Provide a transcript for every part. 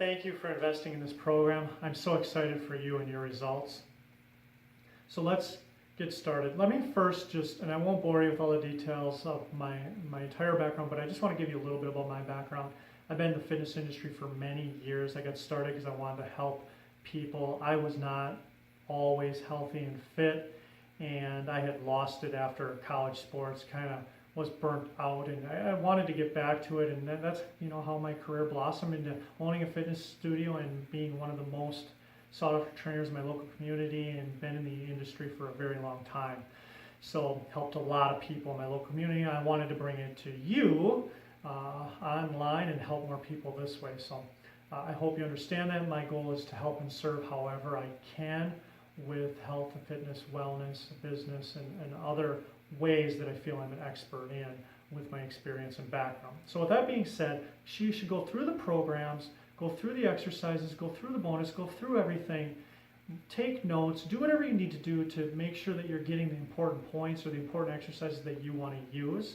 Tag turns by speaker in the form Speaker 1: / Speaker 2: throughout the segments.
Speaker 1: Thank you for investing in this program. I'm so excited for you and your results. So let's get started. Let me first just, and I won't bore you with all the details of my entire background, but I just want to give you a little bit about my background. I've been in the fitness industry for many years. I got started because I wanted to help people. I was not always healthy and fit, and I had lost it after college sports, kind of was burnt out, and I wanted to get back to it, and that's how my career blossomed into owning a fitness studio and being one of the most sought after trainers in my local community, and been in the industry for a very long time. So helped a lot of people in my local community. I wanted to bring it to you online and help more people this way. So I hope you understand that. My goal is to help and serve however I can with health and fitness, wellness, business, and other ways that I feel I'm an expert in with my experience and background. So with that being said, you should go through the programs, go through the exercises, go through the bonus, go through everything, take notes, do whatever you need to do to make sure that you're getting the important points or the important exercises that you want to use,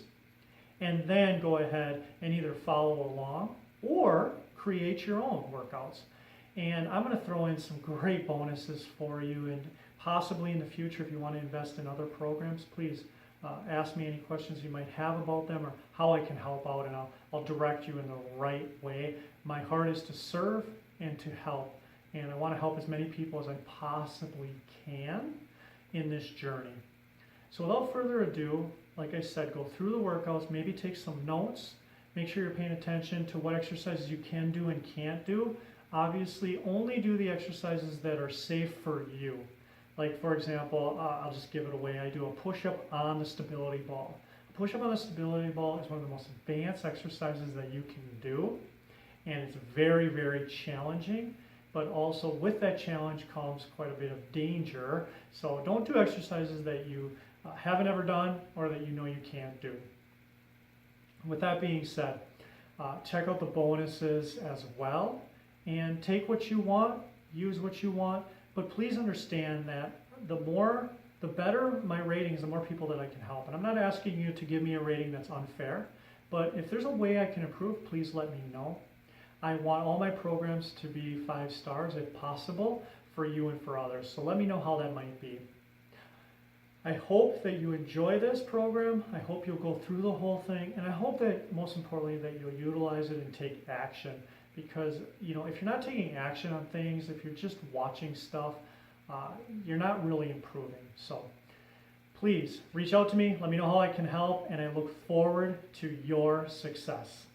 Speaker 1: and then go ahead and either follow along or create your own workouts. And I'm going to throw in some great bonuses for you, and possibly in the future, if you want to invest in other programs, please ask me any questions you might have about them or how I can help out, and I'll direct you in the right way. My heart is to serve and to help, and I want to help as many people as I possibly can in this journey. So without further ado, like I said, go through the workouts, maybe take some notes, make sure you're paying attention to what exercises you can do and can't do. Obviously, only do the exercises that are safe for you. Like, for example, I'll just give it away. I do a push-up on the stability ball. A push-up on the stability ball is one of the most advanced exercises that you can do, and it's very, very challenging, but also with that challenge comes quite a bit of danger. So don't do exercises that you haven't ever done or that you know you can't do. With that being said, check out the bonuses as well, and take what you want, use what you want, but please understand that the better my ratings, the more people that I can help. And I'm not asking you to give me a rating that's unfair, but if there's a way I can improve, please let me know. I want all my programs to be 5 stars if possible for you and for others. So let me know how that might be. I hope that you enjoy this program. I hope you'll go through the whole thing, and I hope that most importantly that you'll utilize it and take action. Because if you're not taking action on things, if you're just watching stuff, you're not really improving. So please reach out to me, let me know how I can help, and I look forward to your success.